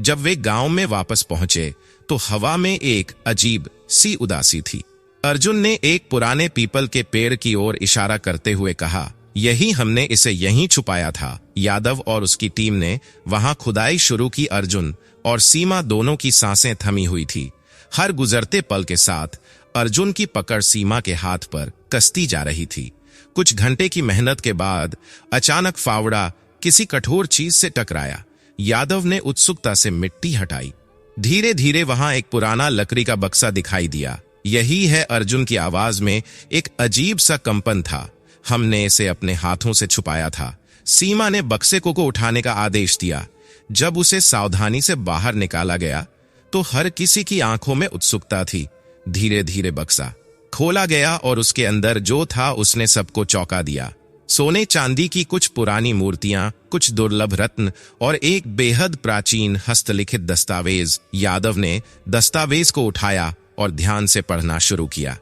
A: जब वे गांव में वापस पहुंचे तो हवा में एक अजीब सी उदासी थी। अर्जुन ने एक पुराने पीपल के पेड़ की ओर इशारा करते हुए कहा, यही हमने इसे यहीं छुपाया था। यादव और उसकी टीम ने वहां खुदाई शुरू की। अर्जुन और सीमा दोनों की सांसें थमी हुई थी। हर गुजरते पल के साथ अर्जुन की पकड़ सीमा के हाथ पर कसती जा रही थी। कुछ घंटे की मेहनत के बाद अचानक फावड़ा किसी कठोर चीज से टकराया। यादव ने उत्सुकता से मिट्टी हटाई। धीरे धीरे वहां एक पुराना लकड़ी का बक्सा दिखाई दिया। यही है, अर्जुन की आवाज में एक अजीब सा कंपन था। हमने इसे अपने हाथों से छुपाया था। सीमा ने बक्से को उठाने का आदेश दिया। जब उसे सावधानी से बाहर निकाला गया तो हर किसी की आंखों में उत्सुकता थी। धीरे धीरे बक्सा खोला गया और उसके अंदर जो था उसने सबको चौंका दिया। सोने चांदी की कुछ पुरानी मूर्तियां, कुछ दुर्लभ रत्न और एक बेहद प्राचीन हस्तलिखित दस्तावेज। यादव ने दस्तावेज को उठाया और ध्यान से पढ़ना शुरू किया।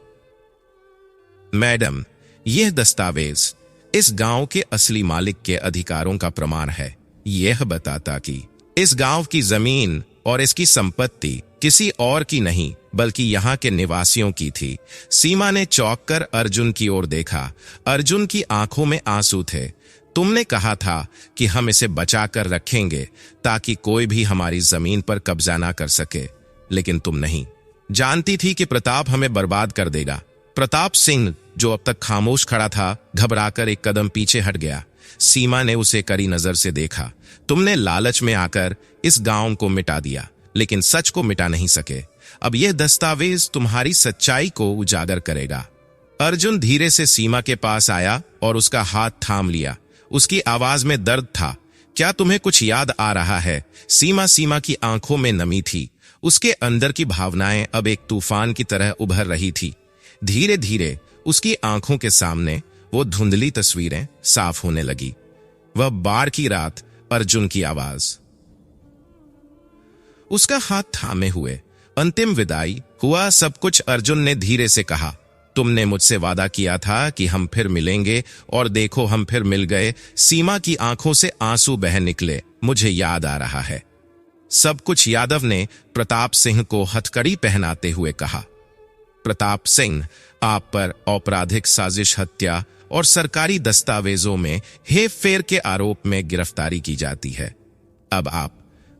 A: मैडम, यह दस्तावेज इस गांव के असली मालिक के अधिकारों का प्रमाण है। यह बताता कि इस गांव की जमीन और इसकी संपत्ति किसी और की नहीं बल्कि यहाँ के निवासियों की थी। सीमा ने चौंक कर अर्जुन की ओर देखा। अर्जुन की आंखों में आंसू थे। तुमने कहा था कि हम इसे बचाकर रखेंगे ताकि कोई भी हमारी जमीन पर कब्जा ना कर सके, लेकिन तुम नहीं जानती थी कि प्रताप हमें बर्बाद कर देगा। प्रताप सिंह, जो अब तक खामोश खड़ा था, घबराकर एक कदम पीछे हट गया। सीमा ने उसे कड़ी नजर से देखा। तुमने लालच में आकर इस गांव को मिटा दिया, लेकिन सच को मिटा नहीं सके। अब यह दस्तावेज तुम्हारी सच्चाई को उजागर करेगा। अर्जुन धीरे से सीमा के पास आया और उसका हाथ थाम लिया। उसकी आवाज में दर्द था, क्या तुम्हें कुछ याद आ रहा है? सीमा की आंखों में नमी थी। उसके अंदर की भावनाएं अब एक तूफान की तरह उभर रही थी। धीरे धीरे उसकी आंखों के सामने वो धुंधली तस्वीरें साफ होने लगी। वह बाढ़ की रात, अर्जुन की आवाज, उसका हाथ थामे हुए, अंतिम विदाई हुआ सब कुछ। अर्जुन ने धीरे से कहा, तुमने मुझसे वादा किया था कि हम फिर मिलेंगे, और देखो हम फिर मिल गए। सीमा की आंखों से आंसू बह निकले। मुझे याद आ रहा है सब कुछ, यादव ने प्रताप सिंह को हथकड़ी पहनाते हुए कहा। प्रताप सिंह, आप पर आपराधिक साजिश, हत्या और सरकारी दस्तावेजों में हेरफेर के आरोप में गिरफ्तारी की जाती है। अब आप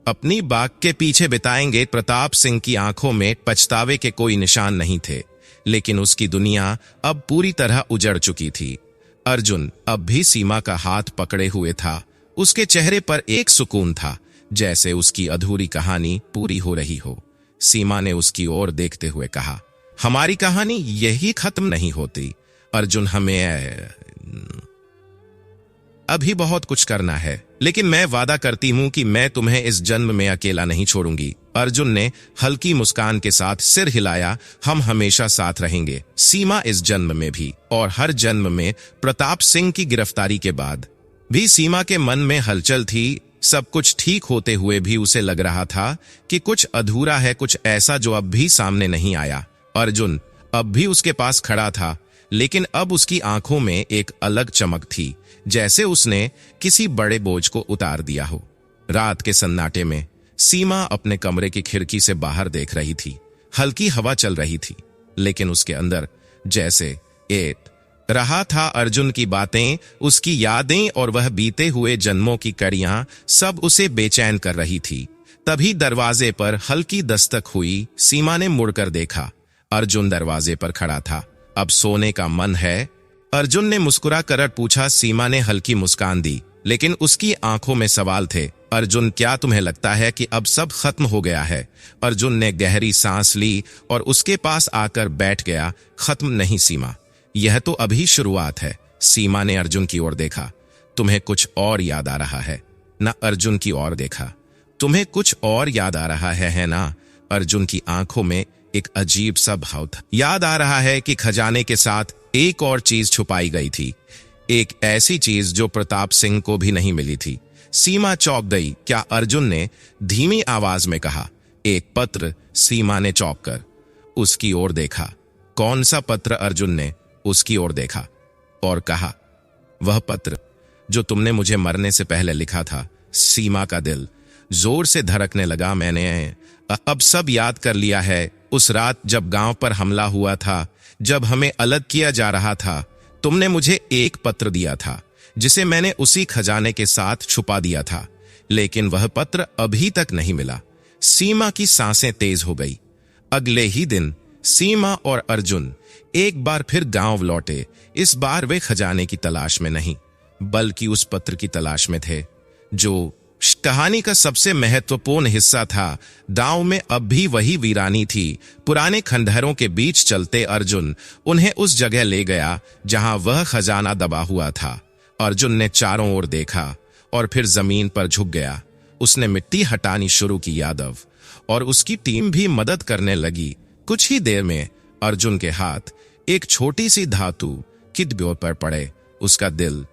A: अपनी बाग के पीछे बिताएंगे। प्रताप सिंह की आंखों में पछतावे के कोई निशान नहीं थे, लेकिन उसकी दुनिया अब पूरी तरह उजड़ चुकी थी। अर्जुन अब भी सीमा का हाथ पकड़े हुए था। उसके चेहरे पर एक सुकून था, जैसे उसकी अधूरी कहानी पूरी हो रही हो। सीमा ने उसकी ओर देखते हुए कहा, हमारी कहानी यही खत्म नहीं होती अर्जुन, हमें अभी बहुत कुछ करना है, लेकिन मैं वादा करती हूं कि मैं तुम्हें इस जन्म में अकेला नहीं छोड़ूंगी। अर्जुन ने हल्की मुस्कान के साथ सिर हिलाया। हम हमेशा साथ रहेंगे सीमा, इस जन्म में भी और हर जन्म में। प्रताप सिंह की गिरफ्तारी के बाद भी सीमा के मन में हलचल थी। सब कुछ ठीक होते हुए भी उसे लग रहा था कि कुछ अधूरा है, कुछ ऐसा जो अब भी सामने नहीं आया। अर्जुन अब भी उसके पास खड़ा था, लेकिन अब उसकी आंखों में एक अलग चमक थी, जैसे उसने किसी बड़े बोझ को उतार दिया हो। रात के सन्नाटे में सीमा अपने कमरे की खिड़की से बाहर देख रही थी। हल्की हवा चल रही थी, लेकिन उसके अंदर जैसे एक रहा था अर्जुन की बातें, उसकी यादें और वह बीते हुए जन्मों की कड़ियां, सब उसे बेचैन कर रही थी। तभी दरवाजे पर हल्की दस्तक हुई। सीमा ने मुड़कर देखा। अर्जुन दरवाजे पर खड़ा था। अब सोने का मन है? अर्जुन ने मुस्कुरा कर पूछा। सीमा ने हल्की मुस्कान दी, लेकिन उसकी आंखों में सवाल थे। अर्जुन, क्या तुम्हें लगता है कि अब सब खत्म हो गया है? अर्जुन ने गहरी सांस ली और उसके पास आकर बैठ गया। खत्म नहीं सीमा, यह तो अभी शुरुआत है। सीमा ने अर्जुन की ओर देखा। तुम्हें कुछ और याद आ रहा है ना? अर्जुन की ओर देखा। तुम्हें कुछ और याद आ रहा है ना? अर्जुन की आंखों में एक अजीब सा भाव था। याद आ रहा है कि खजाने के साथ एक और चीज छुपाई गई थी, एक ऐसी चीज जो प्रताप सिंह को भी नहीं मिली थी। सीमा चौंक गई। क्या? अर्जुन ने धीमी आवाज में कहा। एक पत्र। सीमा ने चौंक कर उसकी ओर देखा। कौन सा पत्र? अर्जुन ने उसकी ओर देखा और कहा, वह पत्र जो तुमने मुझे मरने से पहले लिखा था। सीमा का दिल जोर से धड़कने लगा। मैंने अब सब याद कर लिया है। उस रात जब गांव पर हमला हुआ था, जब हमें अलग किया जा रहा था, तुमने मुझे एक पत्र दिया था, जिसे मैंने उसी खजाने के साथ छुपा दिया था, लेकिन वह पत्र अभी तक नहीं मिला। सीमा की सांसें तेज हो गई। अगले ही दिन सीमा और अर्जुन एक बार फिर गांव लौटे। इस बार वे खजाने की तलाश में नहीं, बल्कि उस पत्र की तलाश में थे, जो कहानी का सबसे महत्वपूर्ण हिस्सा था। गांव में अब भी वही वीरानी थी। पुराने खंडहरों के बीच चलते अर्जुन उन्हें उस जगह ले गया जहां वह खजाना दबा हुआ था। अर्जुन ने चारों ओर देखा और फिर जमीन पर झुक गया। उसने मिट्टी हटानी शुरू की। यादव और उसकी टीम भी मदद करने लगी। कुछ ही देर में अर्जुन के हाथ एक छोटी सी धातु की डिब्बे पर पड़े। उसका दिल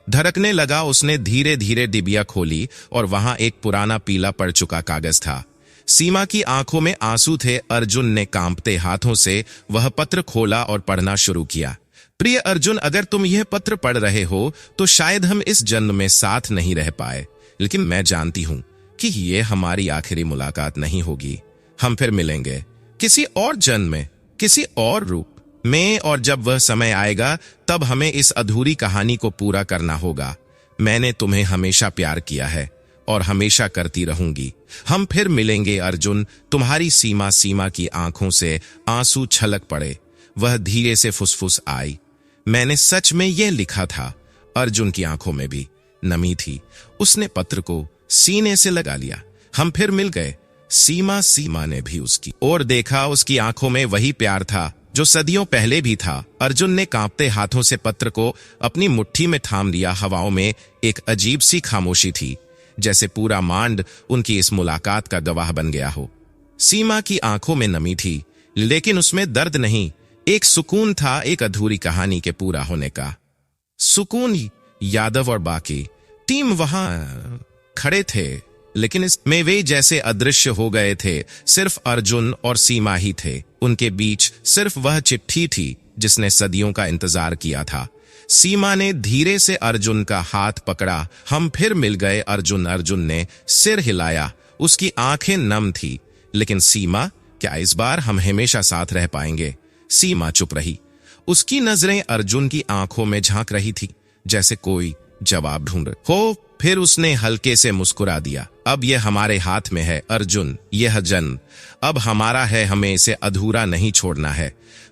A: धड़कने लगा। उसने धीरे धीरे डिबिया खोली और वहां एक पुराना पीला पड़ चुका कागज था। सीमा की आंखों में आंसू थे। अर्जुन ने कांपते हाथों से वह पत्र खोला और पढ़ना शुरू किया। प्रिय अर्जुन, अगर तुम यह पत्र पढ़ रहे हो तो शायद हम इस जन्म में साथ नहीं रह पाए, लेकिन मैं जानती हूं कि ये हमारी आखिरी मुलाकात नहीं होगी। हम फिर मिलेंगे किसी और जन्म में, किसी और रूप में, और जब वह समय आएगा तब हमें इस अधूरी कहानी को पूरा करना होगा। मैंने तुम्हें हमेशा प्यार किया है और हमेशा करती रहूंगी। हम फिर मिलेंगे अर्जुन। तुम्हारी सीमा। सीमा की आंखों से आंसू छलक पड़े। वह धीरे से फुसफुस आई, मैंने सच में यह लिखा था। अर्जुन की आंखों में भी नमी थी। उसने पत्र को सीने से लगा लिया। हम फिर मिल गए। सीमा ने भी उसकी ओर देखा। उसकी आंखों में वही प्यार था जो सदियों पहले भी था। अर्जुन ने कांपते हाथों से पत्र को अपनी मुट्ठी में थाम लिया। हवाओं में एक अजीब सी खामोशी थी, जैसे पूरा मांड उनकी इस मुलाकात का गवाह बन गया हो। सीमा की आंखों में नमी थी, लेकिन उसमें दर्द नहीं, एक सुकून था, एक अधूरी कहानी के पूरा होने का सुकून। यादव और बाकी टीम वहां खड़े थे, लेकिन इसमें वे जैसे अदृश्य हो गए थे। सिर्फ अर्जुन और सीमा ही थे। उनके बीच सिर्फ वह चिट्ठी थी जिसने सदियों का इंतजार किया था। सीमा ने धीरे से अर्जुन का हाथ पकड़ा। हम फिर मिल गए अर्जुन। अर्जुन ने सिर हिलाया। उसकी आंखें नम थी। लेकिन सीमा, क्या इस बार हम हमेशा साथ रह पाएंगे? सीमा चुप रही। उसकी नजरें अर्जुन की आंखों में झांक रही थी, जैसे कोई जवाब ढूंढ हो। फिर उसने हल्के से मुस्कुरा दिया। अब यह हमारे हाथ में है अर्जुन, यह जन्म अब हमारा है, हमें इसे अधूरा नहीं छोड़ना है।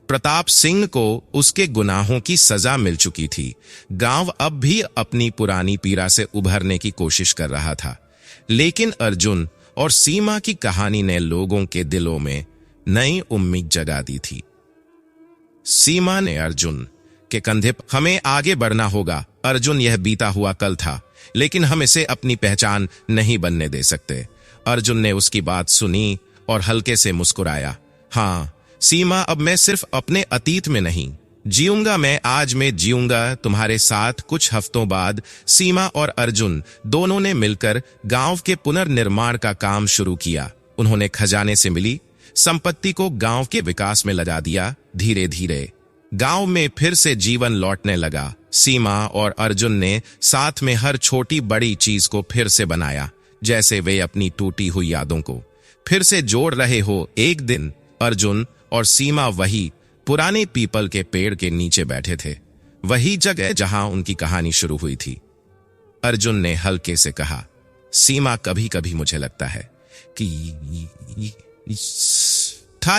A: प्रताप सिंह को उसके गुनाहों की सजा मिल चुकी थी। गांव अब भी अपनी पुरानी पीड़ा से उभरने की कोशिश कर रहा था, लेकिन अर्जुन और सीमा की कहानी ने लोगों के दिलों में नई उम्मीद जगा दी थी। सीमा ने अर्जुन के कंधे पर, हमें आगे बढ़ना होगा अर्जुन, यह बीता हुआ कल था, लेकिन हम इसे अपनी पहचान नहीं बनने दे सकते। अर्जुन ने उसकी बात सुनी और हल्के से मुस्कुराया। हाँ सीमा, अब मैं सिर्फ अपने अतीत में नहीं जीऊंगा, मैं आज में जीऊंगा तुम्हारे साथ। कुछ हफ्तों बाद सीमा और अर्जुन दोनों ने मिलकर गांव के पुनर्निर्माण का काम शुरू किया। उन्होंने खजाने से मिली संपत्ति को गांव के विकास में लगा दिया। धीरे धीरे गांव में फिर से जीवन लौटने लगा। सीमा और अर्जुन ने साथ में हर छोटी बड़ी चीज को फिर से बनाया, जैसे वे अपनी टूटी हुई यादों को फिर से जोड़ रहे हो। एक दिन अर्जुन और सीमा वही पुराने पीपल के पेड़ के नीचे बैठे थे, वही जगह जहां उनकी कहानी शुरू हुई थी। अर्जुन ने हल्के से कहा, सीमा, कभी कभी मुझे लगता है कि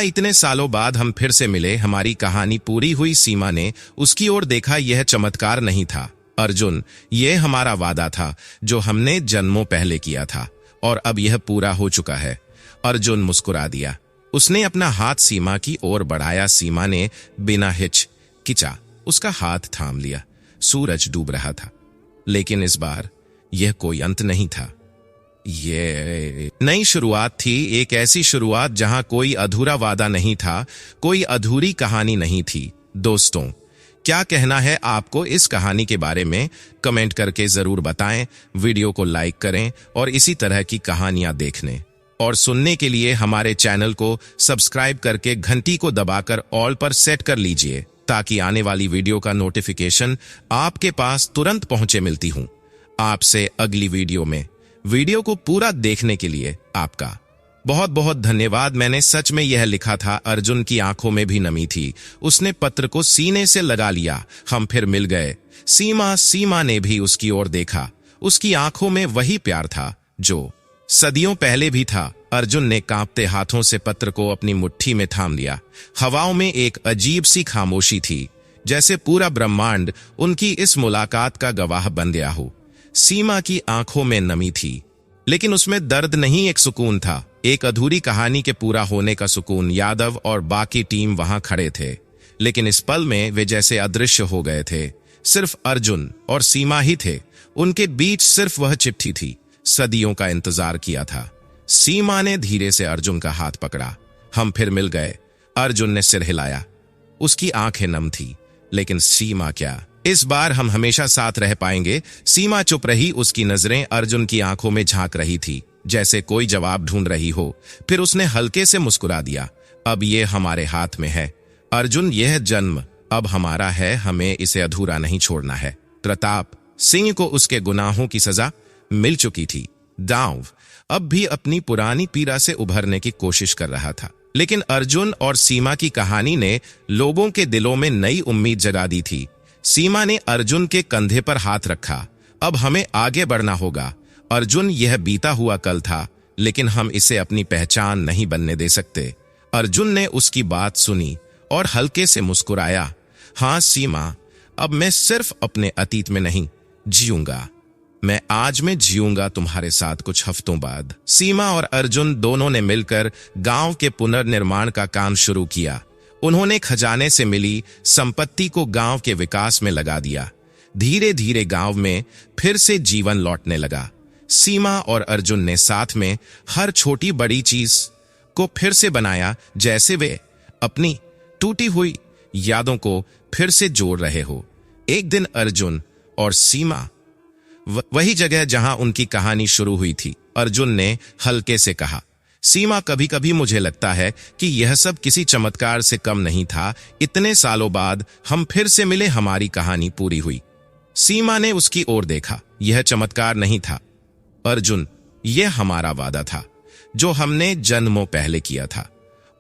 A: इतने सालों बाद हम फिर से मिले, हमारी कहानी पूरी हुई। सीमा ने उसकी ओर देखा। यह चमत्कार नहीं था अर्जुन, यह हमारा वादा था जो हमने जन्मों पहले किया था, और अब यह पूरा हो चुका है। अर्जुन मुस्कुरा दिया। उसने अपना हाथ सीमा की ओर बढ़ाया। सीमा ने बिना हिचकिचा उसका हाथ थाम लिया। सूरज डूब रहा था, लेकिन इस बार यह कोई अंत नहीं था, ये नई शुरुआत थी। एक ऐसी शुरुआत जहां कोई अधूरा वादा नहीं था, कोई अधूरी कहानी नहीं थी। दोस्तों, क्या कहना है आपको इस कहानी के बारे में? कमेंट करके जरूर बताएं। वीडियो को लाइक करें और इसी तरह की कहानियां देखने और सुनने के लिए हमारे चैनल को सब्सक्राइब करके घंटी को दबाकर ऑल पर सेट कर लीजिए, ताकि आने वाली वीडियो का नोटिफिकेशन आपके पास तुरंत पहुंचे। मिलती हूं आपसे अगली वीडियो में। वीडियो को पूरा देखने के लिए आपका बहुत बहुत धन्यवाद। मैंने सच में यह लिखा था। अर्जुन की आंखों में भी नमी थी। उसने पत्र को सीने से लगा लिया। हम फिर मिल गए। सीमा ने भी उसकी ओर देखा। उसकी आंखों में वही प्यार था जो सदियों पहले भी था। अर्जुन ने कांपते हाथों से पत्र को अपनी मुट्ठी में थाम लिया। हवाओं में एक अजीब सी खामोशी थी, जैसे पूरा ब्रह्मांड उनकी इस मुलाकात का गवाह बन गया हो। सीमा की आंखों में नमी थी, लेकिन उसमें दर्द नहीं, एक सुकून था, एक अधूरी कहानी के पूरा होने का सुकून। यादव और बाकी टीम वहां खड़े थे, लेकिन इस पल में वे जैसे अदृश्य हो गए थे। सिर्फ अर्जुन और सीमा ही थे। उनके बीच सिर्फ वह चिट्ठी थी, सदियों का इंतजार किया था। सीमा ने धीरे से अर्जुन का हाथ पकड़ा। हम फिर मिल गए। अर्जुन ने सिर हिलाया। उसकी आंखें नम थी, लेकिन सीमा, क्या इस बार हम हमेशा साथ रह पाएंगे? सीमा चुप रही। उसकी नजरें अर्जुन की आंखों में झांक रही थी, जैसे कोई जवाब ढूंढ रही हो। फिर उसने हल्के से मुस्कुरा दिया। अब यह हमारे हाथ में है अर्जुन, यह जन्म अब हमारा है, हमें इसे अधूरा नहीं छोड़ना है। प्रताप सिंह को उसके गुनाहों की सजा मिल चुकी थी। गांव अब भी अपनी पुरानी पीड़ा से उभरने की कोशिश कर रहा था, लेकिन अर्जुन और सीमा की कहानी ने लोगों के दिलों में नई उम्मीद जगा दी थी। सीमा ने अर्जुन के कंधे पर हाथ रखा। अब हमें आगे बढ़ना होगा अर्जुन, यह बीता हुआ कल था, लेकिन हम इसे अपनी पहचान नहीं बनने दे सकते। अर्जुन ने उसकी बात सुनी और हल्के से मुस्कुराया। हाँ सीमा, अब मैं सिर्फ अपने अतीत में नहीं जीऊंगा, मैं आज में जीऊंगा तुम्हारे साथ। कुछ हफ्तों बाद सीमा और अर्जुन दोनों ने मिलकर गांव के पुनर्निर्माण का काम शुरू किया। उन्होंने खजाने से मिली संपत्ति को गांव के विकास में लगा दिया। धीरे धीरे गांव में फिर से जीवन लौटने लगा। सीमा और अर्जुन ने साथ में हर छोटी बड़ी चीज को फिर से बनाया, जैसे वे अपनी टूटी हुई यादों को फिर से जोड़ रहे हो। एक दिन अर्जुन और सीमा वही जगह जहां उनकी कहानी शुरू हुई थी। अर्जुन ने हल्के से कहा, सीमा, कभी कभी मुझे लगता है कि यह सब किसी चमत्कार से कम नहीं था। इतने सालों बाद हम फिर से मिले, हमारी कहानी पूरी हुई। सीमा ने उसकी ओर देखा। यह चमत्कार नहीं था अर्जुन, यह हमारा वादा था जो हमने जन्मों पहले किया था,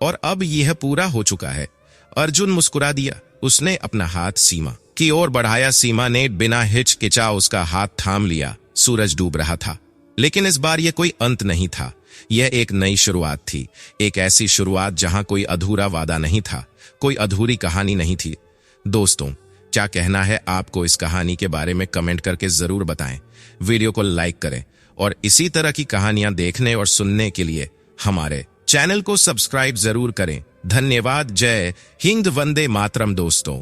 A: और अब यह पूरा हो चुका है। अर्जुन मुस्कुरा दिया। उसने अपना हाथ सीमा की ओर बढ़ाया। सीमा ने बिना हिचकिचा उसका हाथ थाम लिया। सूरज डूब रहा था, लेकिन इस बार यह कोई अंत नहीं था। यह एक नई शुरुआत थी, एक ऐसी शुरुआत जहां कोई अधूरा वादा नहीं था, कोई अधूरी कहानी नहीं थी। दोस्तों, क्या कहना है आपको इस कहानी के बारे में कमेंट करके जरूर बताएं। वीडियो को लाइक करें और इसी तरह की कहानियां देखने और सुनने के लिए हमारे चैनल को सब्सक्राइब जरूर करें। धन्यवाद। जय हिंद, वंदे मातरम दोस्तों।